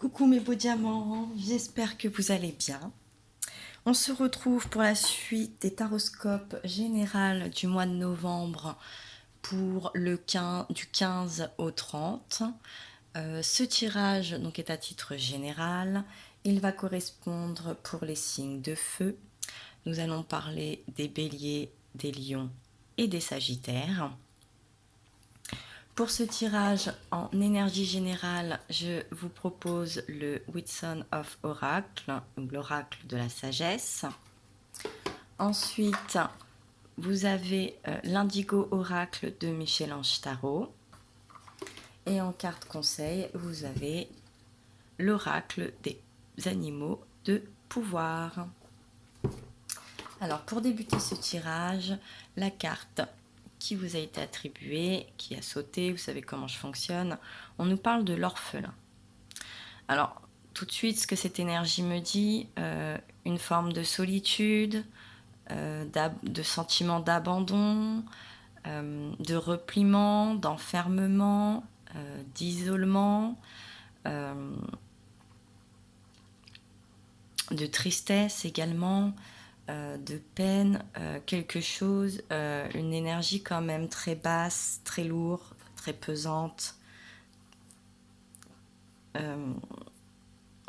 Coucou mes beaux diamants, j'espère que vous allez bien. On se retrouve pour la suite des taroscopes générales du mois de novembre pour du 15 au 30. Ce tirage donc est à titre général. Il va correspondre pour les signes de feu. Nous allons parler des béliers, des lions et des sagittaires. Pour ce tirage en énergie générale, je vous propose le Whitson of Oracle, l'oracle de la sagesse. Ensuite, vous avez l'Indigo Oracle de Michel-Ange Tarot. Et en carte conseil, vous avez l'oracle des animaux de pouvoir. Alors, pour débuter ce tirage, la carte qui vous a été attribuée, qui a sauté, vous savez comment je fonctionne, on nous parle de l'orphelin. Alors, tout de suite, ce que cette énergie me dit, une forme de solitude, de sentiment d'abandon, de repliement, d'enfermement, d'isolement, de tristesse également, de peine, quelque chose, une énergie quand même très basse, très lourde, très pesante.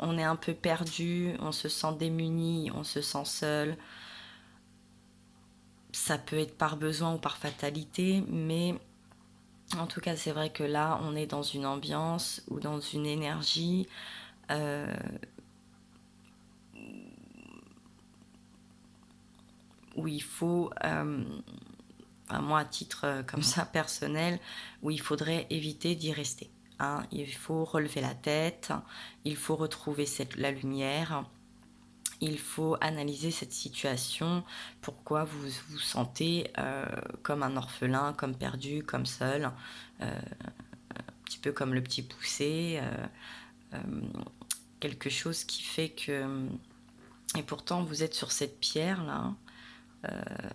On est un peu perdu, on se sent démuni, on se sent seul. Ça peut être par besoin ou par fatalité, mais en tout cas, c'est vrai que là, on est dans une ambiance ou dans une énergie où il faut, à moi à titre comme ça personnel, où il faudrait éviter d'y rester. Hein. Il faut relever la tête, il faut retrouver la lumière, il faut analyser cette situation, pourquoi vous vous sentez comme un orphelin, comme perdu, comme seul, un petit peu comme le petit poussé, quelque chose qui fait que... Et pourtant, vous êtes sur cette pierre-là,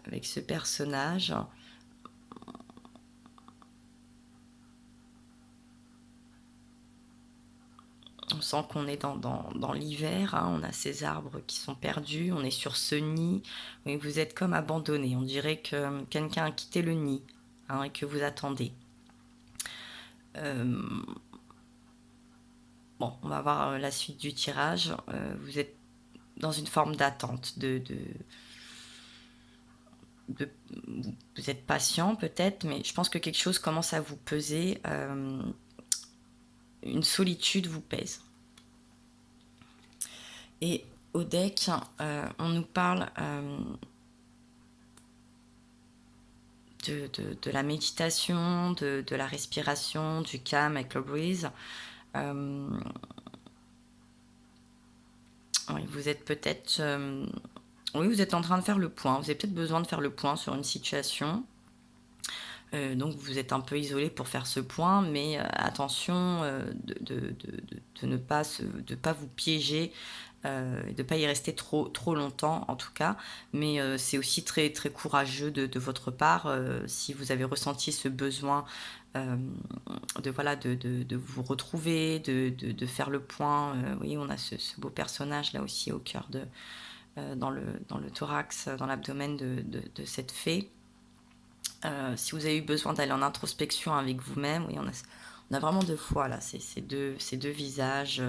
avec ce personnage. On sent qu'on est dans l'hiver, hein, on a ces arbres qui sont perdus, on est sur ce nid, mais vous êtes comme abandonné. On dirait que quelqu'un a quitté le nid, hein, et que vous attendez. Bon, on va voir la suite du tirage. Vous êtes dans une forme d'attente, vous êtes patient peut-être, mais je pense que quelque chose commence à vous peser. Une solitude vous pèse. Et au deck, on nous parle de la méditation, de la respiration, du calme avec le breeze. Oui, vous êtes peut-être... oui, vous êtes en train de faire le point. Vous avez peut-être besoin de faire le point sur une situation. Donc vous êtes un peu isolé pour faire ce point, mais attention de ne pas vous piéger, de ne pas y rester trop longtemps en tout cas, mais c'est aussi très, très courageux de votre part si vous avez ressenti ce besoin de vous retrouver, de faire le point. Oui, on a ce beau personnage là aussi au cœur dans le thorax, dans l'abdomen de cette fée. Si vous avez eu besoin d'aller en introspection avec vous-même, oui, on a vraiment deux fois là, ces deux visages,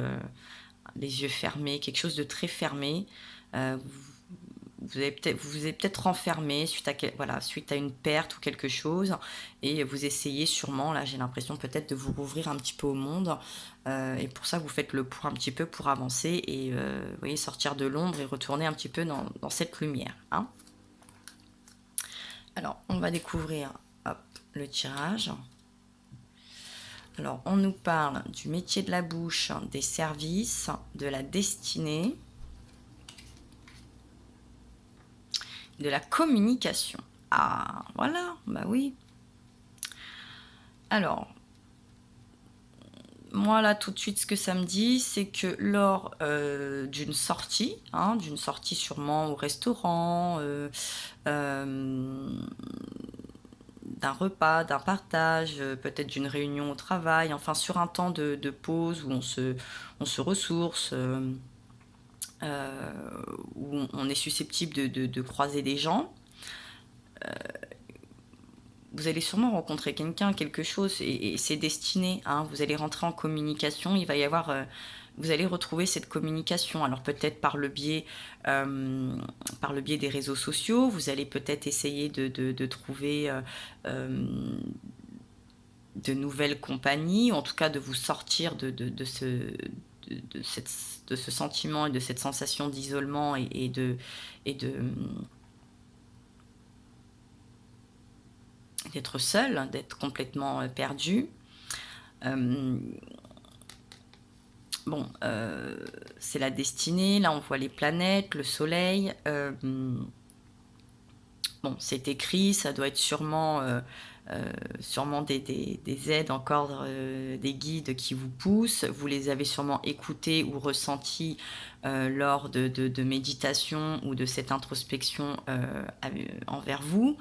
les yeux fermés, quelque chose de très fermé. Vous vous êtes peut-être renfermé suite à une perte ou quelque chose, et vous essayez sûrement, là j'ai l'impression peut-être de vous rouvrir un petit peu au monde, et pour ça vous faites le point un petit peu pour avancer et vous voyez, sortir de l'ombre et retourner un petit peu dans cette lumière. Hein. Alors, on va découvrir le tirage. Alors, on nous parle du métier de la bouche, des services, de la destinée, de la communication. Ah, voilà, bah oui. Alors, moi là, tout de suite, ce que ça me dit, c'est que lors d'une sortie sûrement au restaurant, d'un repas, d'un partage, peut-être d'une réunion au travail, enfin sur un temps de pause où on se ressource, où on est susceptible de croiser des gens. Vous allez sûrement rencontrer quelqu'un, quelque chose, et c'est destiné, hein, vous allez rentrer en communication, il va y avoir, vous allez retrouver cette communication. Alors peut-être par le biais des réseaux sociaux, vous allez peut-être essayer de trouver de nouvelles compagnies, en tout cas de vous sortir de ce sentiment et de cette sensation d'isolement et de d'être seul, d'être complètement perdu. Euh, bon, c'est la destinée. Là, on voit les planètes, le soleil. Bon, c'est écrit, ça doit être sûrement des aides encore, des guides qui vous poussent. Vous les avez sûrement écoutés ou ressentis lors de méditation ou de cette introspection envers vous.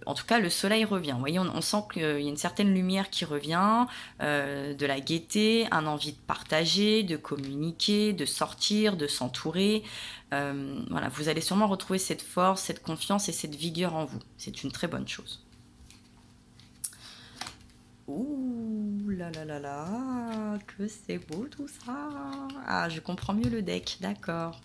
En tout cas, le soleil revient. Vous voyez, on sent qu'il y a une certaine lumière qui revient, de la gaieté, un envie de partager, de communiquer, de sortir, de s'entourer. Voilà, vous allez sûrement retrouver cette force, cette confiance et cette vigueur en vous. C'est une très bonne chose. Ouh là là là là, que c'est beau tout ça. Ah, je comprends mieux le deck, d'accord.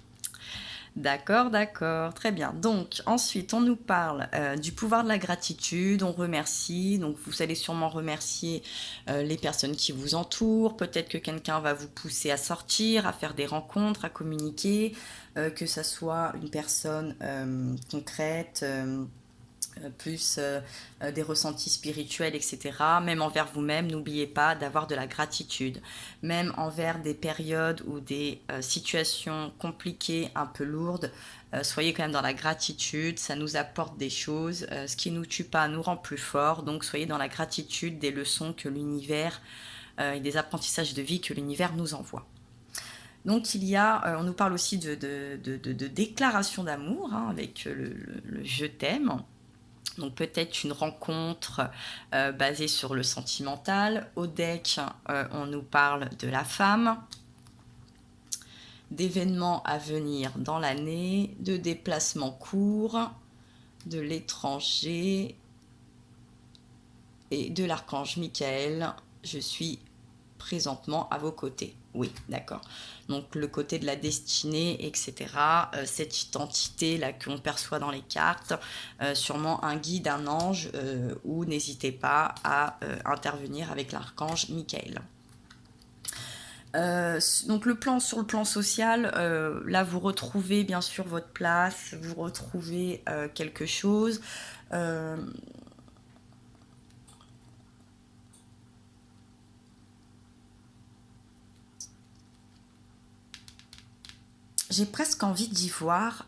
D'accord, d'accord, très bien. Donc ensuite, on nous parle du pouvoir de la gratitude, on remercie, donc vous allez sûrement remercier les personnes qui vous entourent, peut-être que quelqu'un va vous pousser à sortir, à faire des rencontres, à communiquer, que ça soit une personne concrète, plus des ressentis spirituels, etc. Même envers vous-même, n'oubliez pas d'avoir de la gratitude. Même envers des périodes ou des situations compliquées, un peu lourdes, soyez quand même dans la gratitude, ça nous apporte des choses. Ce qui nous tue pas nous rend plus forts, donc soyez dans la gratitude des leçons que l'univers et des apprentissages de vie que l'univers nous envoie. Donc il y a, on nous parle aussi de déclaration d'amour, hein, avec le je t'aime. Donc peut-être une rencontre basée sur le sentimental. Au deck, on nous parle de la femme, d'événements à venir dans l'année, de déplacements courts, de l'étranger et de l'archange Michael. Je suis présentement à vos côtés. Oui, d'accord. Donc le côté de la destinée, etc. Cette identité-là qu'on perçoit dans les cartes, sûrement un guide, un ange, ou n'hésitez pas à intervenir avec l'archange Michael. Donc sur le plan social, là vous retrouvez bien sûr votre place, vous retrouvez quelque chose. J'ai presque envie d'y voir.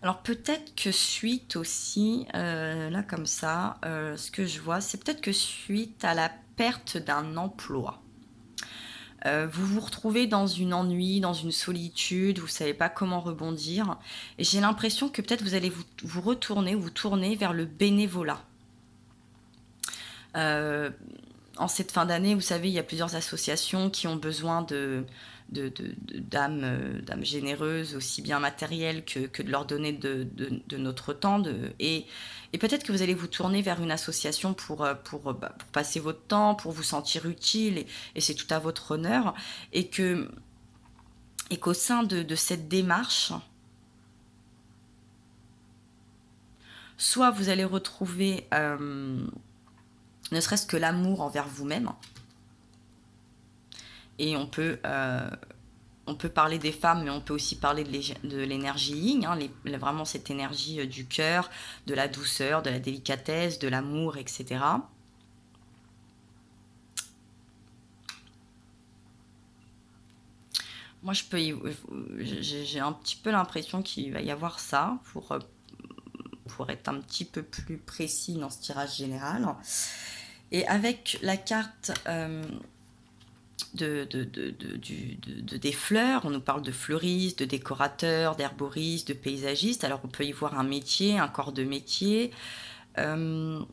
Alors peut-être que suite aussi, là comme ça, ce que je vois, c'est peut-être que suite à la perte d'un emploi, vous vous retrouvez dans une ennui, dans une solitude, vous savez pas comment rebondir. Et j'ai l'impression que peut-être vous allez vous tourner vers le bénévolat. Euh, En cette fin d'année, vous savez, il y a plusieurs associations qui ont besoin d'âmes généreuses, aussi bien matérielles que de leur donner de notre temps. Et peut-être que vous allez vous tourner vers une association pour passer votre temps, pour vous sentir utile, et c'est tout à votre honneur. Et qu'au sein de cette démarche, soit vous allez retrouver ne serait-ce que l'amour envers vous-même, et on peut parler des femmes, mais on peut aussi parler de l'énergie yin, hein, vraiment cette énergie du cœur, de la douceur, de la délicatesse, de l'amour, etc. Moi, j'ai un petit peu l'impression qu'il va y avoir ça pour être un petit peu plus précis dans ce tirage général. Et avec la carte des fleurs. On nous parle de fleuriste, de décorateur, d'herboriste, de paysagiste. Alors on peut y voir un métier, un corps de métier, un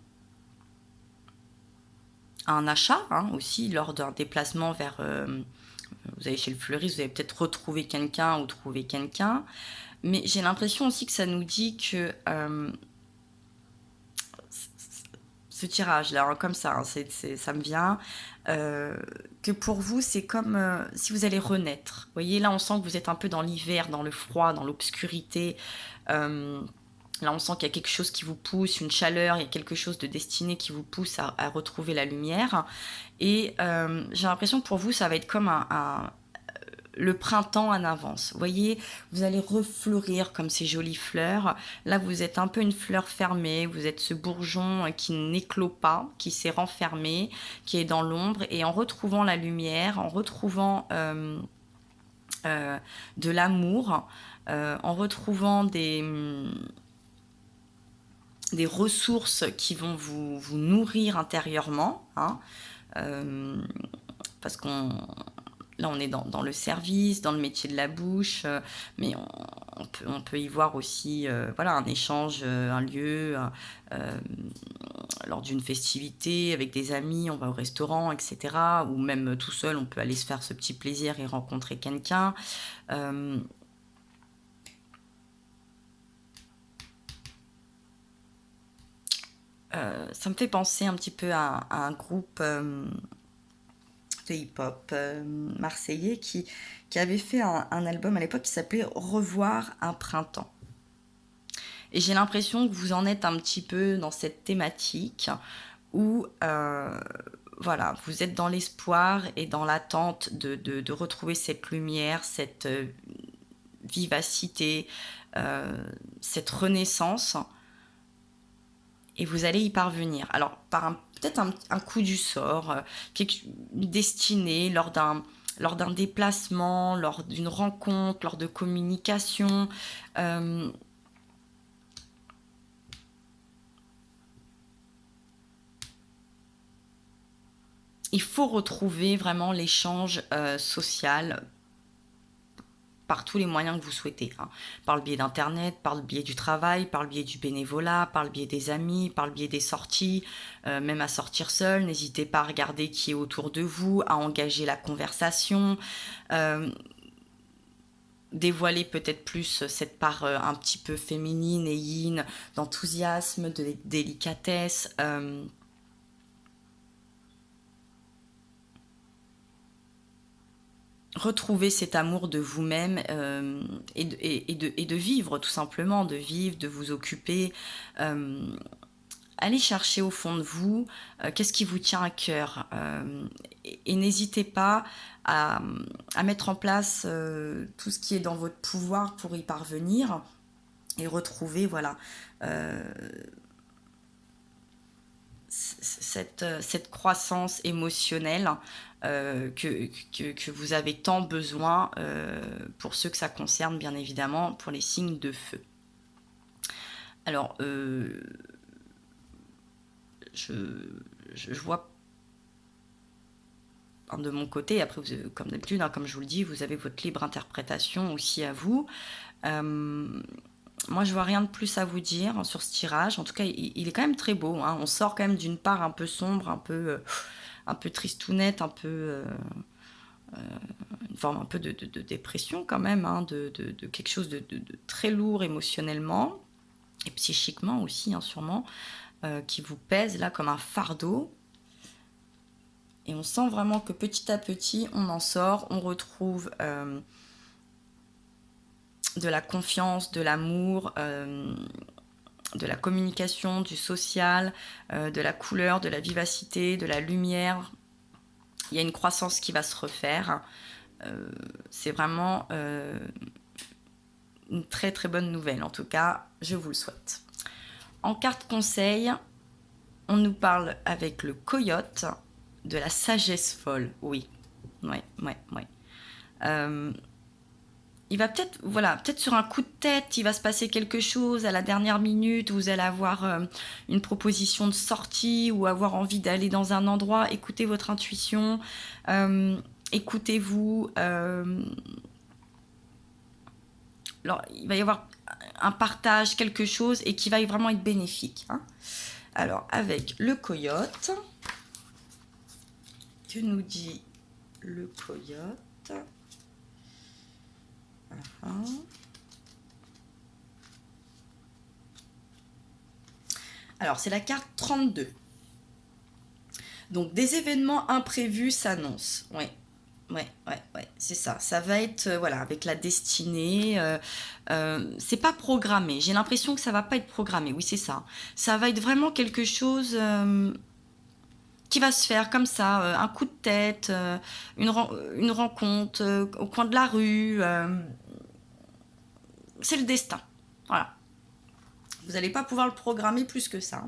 achat hein, aussi lors d'un déplacement vers... vous allez chez le fleuriste, vous allez peut-être retrouver quelqu'un ou trouver quelqu'un. Mais j'ai l'impression aussi que ça nous dit que ce tirage-là, hein, comme ça, hein, ça me vient, que pour vous, c'est comme si vous allez renaître. Vous voyez, là, on sent que vous êtes un peu dans l'hiver, dans le froid, dans l'obscurité. Là, on sent qu'il y a quelque chose qui vous pousse, une chaleur, il y a quelque chose de destiné qui vous pousse à retrouver la lumière. Et j'ai l'impression que pour vous, ça va être comme le printemps en avance. Vous voyez, vous allez refleurir comme ces jolies fleurs. Là, vous êtes un peu une fleur fermée. Vous êtes ce bourgeon qui n'éclot pas, qui s'est renfermé, qui est dans l'ombre. Et en retrouvant la lumière, en retrouvant de l'amour, en retrouvant des ressources qui vont vous nourrir intérieurement, hein, parce qu'on... Là, on est dans le service, dans le métier de la bouche, mais on peut y voir aussi voilà, un échange, un lieu, lors d'une festivité avec des amis, on va au restaurant, etc. Ou même tout seul, on peut aller se faire ce petit plaisir et rencontrer quelqu'un. Ça me fait penser un petit peu à un groupe... de hip-hop marseillais qui avait fait un album à l'époque qui s'appelait Revoir un printemps. Et j'ai l'impression que vous en êtes un petit peu dans cette thématique où voilà, vous êtes dans l'espoir et dans l'attente de retrouver cette lumière, cette vivacité, cette renaissance. Et vous allez y parvenir. Alors, par peut-être un coup du sort, une destinée, lors d'un déplacement, lors d'une rencontre, lors de communication. Il faut retrouver vraiment l'échange social par tous les moyens que vous souhaitez, hein. Par le biais d'internet, par le biais du travail, par le biais du bénévolat, par le biais des amis, par le biais des sorties, même à sortir seul. N'hésitez pas à regarder qui est autour de vous, à engager la conversation, dévoiler peut-être plus cette part un petit peu féminine et yin, d'enthousiasme, de délicatesse. Retrouver cet amour de vous-même et de vivre tout simplement, de vivre, de vous occuper. Allez chercher au fond de vous qu'est-ce qui vous tient à cœur et n'hésitez pas à mettre en place tout ce qui est dans votre pouvoir pour y parvenir et retrouver voilà cette croissance émotionnelle que vous avez tant besoin pour ceux que ça concerne, bien évidemment, pour les signes de feu. Alors, je vois de mon côté, après, comme d'habitude, hein, comme je vous le dis, vous avez votre libre interprétation aussi à vous. Moi, je vois rien de plus à vous dire sur ce tirage. En tout cas, il est quand même très beau, hein. On sort quand même d'une part un peu sombre, un peu tristounette, un peu une forme un peu de dépression quand même, hein, de quelque chose de très lourd émotionnellement et psychiquement aussi, hein, sûrement, qui vous pèse là comme un fardeau. Et on sent vraiment que petit à petit, on en sort, on retrouve de la confiance, de l'amour, de la communication, du social, de la couleur, de la vivacité, de la lumière. Il y a une croissance qui va se refaire. C'est vraiment une très très bonne nouvelle. En tout cas, je vous le souhaite. En carte conseil, on nous parle avec le coyote de la sagesse folle. Oui, ouais. Il va peut-être, voilà, peut-être sur un coup de tête, il va se passer quelque chose à la dernière minute, vous allez avoir une proposition de sortie ou avoir envie d'aller dans un endroit, écoutez votre intuition. écoutez-vous. Alors, il va y avoir un partage, quelque chose, et qui va vraiment être bénéfique. Hein. Alors, avec le coyote, que nous dit le coyote? Alors, c'est la carte 32. Donc, des événements imprévus s'annoncent. Oui, ouais, c'est ça. Ça va être, voilà, avec la destinée. C'est pas programmé. J'ai l'impression que ça va pas être programmé. Oui, c'est ça. Ça va être vraiment quelque chose qui va se faire comme ça, un coup de tête, une rencontre au coin de la rue. C'est le destin. Voilà. Vous n'allez pas pouvoir le programmer plus que ça.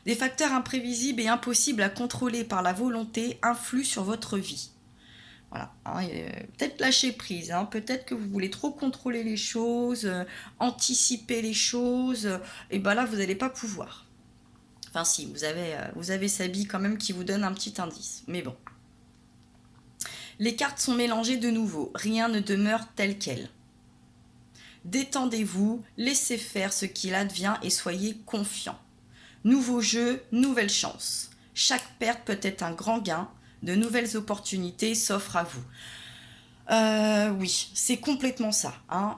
Des facteurs imprévisibles et impossibles à contrôler par la volonté influent sur votre vie. Voilà, hein, peut-être lâcher prise, hein, peut-être que vous voulez trop contrôler les choses, anticiper les choses, et ben là vous n'allez pas pouvoir. Enfin si, vous avez sa bille quand même qui vous donne un petit indice, mais bon. Les cartes sont mélangées de nouveau, rien ne demeure tel quel. Détendez-vous, laissez faire ce qu'il advient et soyez confiants. Nouveau jeu, nouvelle chance. Chaque perte peut être un grand gain, de nouvelles opportunités s'offrent à vous. Oui, c'est complètement ça. Hein.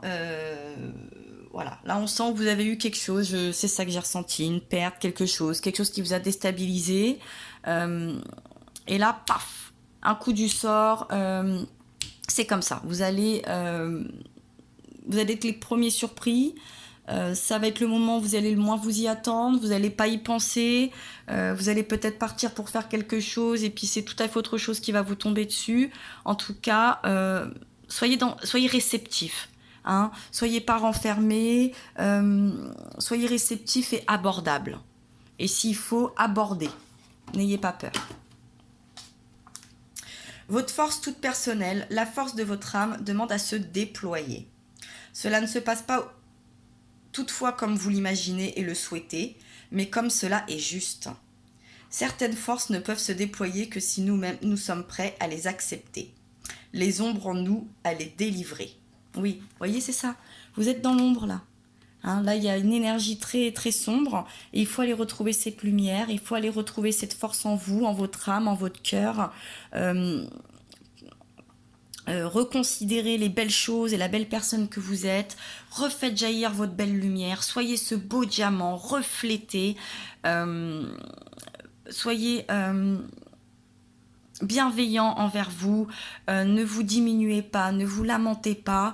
Voilà, là on sent que vous avez eu quelque chose, c'est ça que j'ai ressenti, une perte, quelque chose qui vous a déstabilisé. Et là, paf, un coup du sort, c'est comme ça. Vous allez être les premiers surpris. Ça va être le moment où vous allez le moins vous y attendre, vous n'allez pas y penser, vous allez peut-être partir pour faire quelque chose et puis c'est tout à fait autre chose qui va vous tomber dessus. En tout cas, soyez réceptifs, hein, soyez pas renfermés, soyez réceptifs et abordables. Et s'il faut, aborder, n'ayez pas peur. Votre force toute personnelle, la force de votre âme demande à se déployer. Cela ne se passe pas toutefois comme vous l'imaginez et le souhaitez, mais comme cela est juste. Certaines forces ne peuvent se déployer que si nous-mêmes nous sommes prêts à les accepter. Les ombres en nous à les délivrer. Oui, vous voyez, c'est ça. Vous êtes dans l'ombre là. Hein, là, il y a une énergie très, très sombre et il faut aller retrouver cette lumière, il faut aller retrouver cette force en vous, en votre âme, en votre cœur. Reconsidérez les belles choses et la belle personne que vous êtes, refaites jaillir votre belle lumière, soyez ce beau diamant, reflétez, soyez bienveillant envers vous, ne vous diminuez pas, ne vous lamentez pas,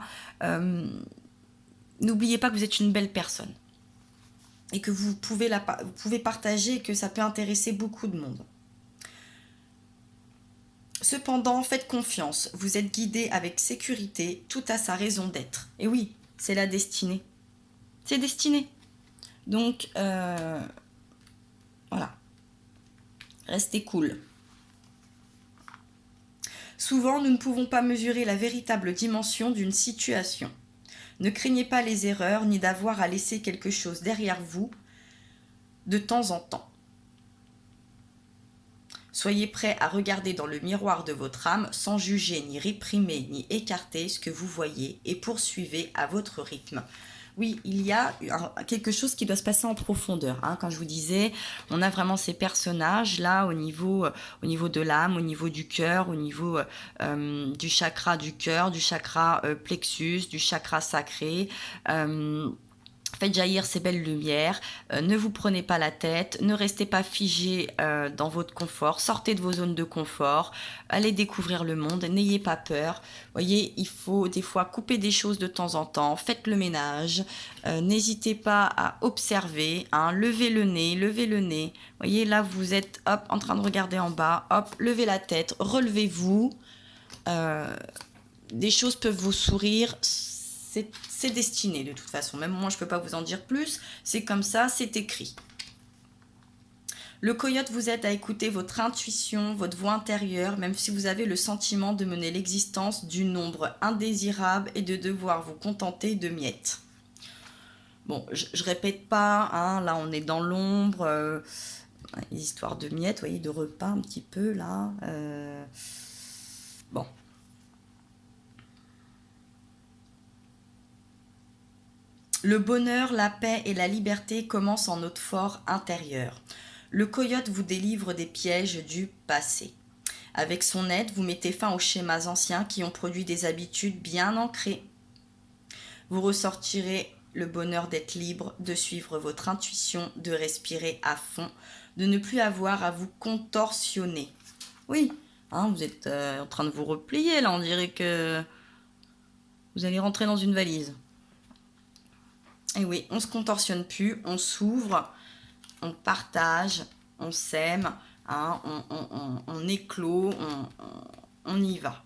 n'oubliez pas que vous êtes une belle personne et que vous pouvez partager et que ça peut intéresser beaucoup de monde. Cependant, faites confiance, vous êtes guidé avec sécurité, tout a sa raison d'être. Et oui, c'est la destinée. C'est destiné. Donc, voilà. Restez cool. Souvent, nous ne pouvons pas mesurer la véritable dimension d'une situation. Ne craignez pas les erreurs ni d'avoir à laisser quelque chose derrière vous de temps en temps. Soyez prêt à regarder dans le miroir de votre âme sans juger, ni réprimer, ni écarter ce que vous voyez et poursuivez à votre rythme. Oui, il y a quelque chose qui doit se passer en profondeur. Hein. Quand je vous disais, on a vraiment ces personnages-là au niveau de l'âme, au niveau du cœur, au niveau du chakra du cœur, du chakra plexus, du chakra sacré. Faites jaillir ces belles lumières, ne vous prenez pas la tête, ne restez pas figé dans votre confort, sortez de vos zones de confort, allez découvrir le monde, n'ayez pas peur. Voyez, il faut des fois couper des choses de temps en temps, faites le ménage, n'hésitez pas à observer, hein, levez le nez. Voyez, là vous êtes hop, en train de regarder en bas, hop, levez la tête, relevez-vous, des choses peuvent vous sourire. C'est destiné de toute façon. Même moi, je ne peux pas vous en dire plus. C'est comme ça, c'est écrit. Le coyote vous aide à écouter votre intuition, votre voix intérieure, même si vous avez le sentiment de mener l'existence d'une ombre indésirable et de devoir vous contenter de miettes. Bon, je répète pas, hein, là on est dans l'ombre, les histoires de miettes, vous voyez, de repas un petit peu là. Bon. Le bonheur, la paix et la liberté commencent en notre fort intérieur. Le coyote vous délivre des pièges du passé. Avec son aide, vous mettez fin aux schémas anciens qui ont produit des habitudes bien ancrées. Vous ressortirez le bonheur d'être libre, de suivre votre intuition, de respirer à fond, de ne plus avoir à vous contorsionner. Oui, hein, vous êtes en train de vous replier là, on dirait que vous allez rentrer dans une valise. Et oui, on se contorsionne plus, on s'ouvre, on partage, on s'aime, hein, on éclot, on y va.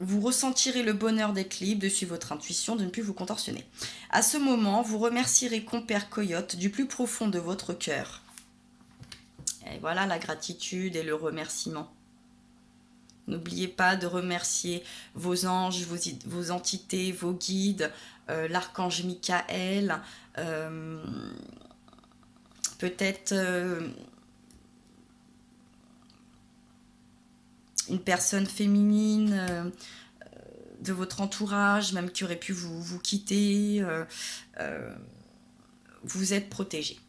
Vous ressentirez le bonheur d'être libre, de suivre votre intuition, de ne plus vous contorsionner. À ce moment, vous remercierez Compère Coyote du plus profond de votre cœur. Et voilà la gratitude et le remerciement. N'oubliez pas de remercier vos anges, vos entités, vos guides, l'archange Michael, peut-être une personne féminine de votre entourage, même qui aurait pu vous quitter. Vous êtes protégé.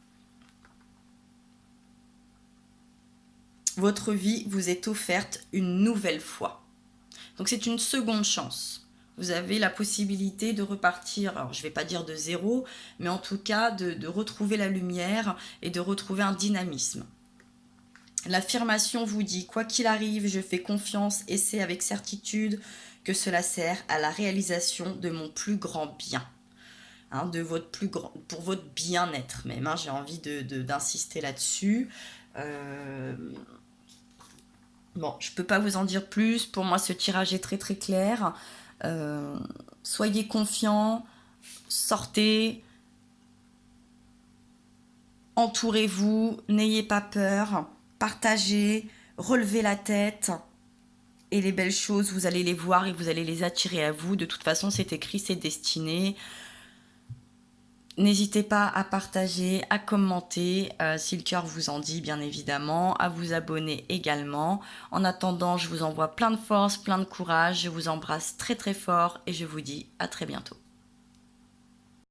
Votre vie vous est offerte une nouvelle fois. Donc c'est une seconde chance. Vous avez la possibilité de repartir, alors je ne vais pas dire de zéro, mais en tout cas de retrouver la lumière et de retrouver un dynamisme. L'affirmation vous dit, quoi qu'il arrive, je fais confiance et c'est avec certitude que cela sert à la réalisation de mon plus grand bien. Hein, pour votre bien-être même, hein, j'ai envie d'insister là-dessus. Bon, je ne peux pas vous en dire plus. Pour moi, ce tirage est très très clair. Soyez confiants, sortez, entourez-vous, n'ayez pas peur, partagez, relevez la tête. Et les belles choses, vous allez les voir et vous allez les attirer à vous. De toute façon, c'est écrit, c'est destiné. N'hésitez pas à partager, à commenter, si le cœur vous en dit bien évidemment, à vous abonner également. En attendant, je vous envoie plein de force, plein de courage, je vous embrasse très très fort et je vous dis à très bientôt.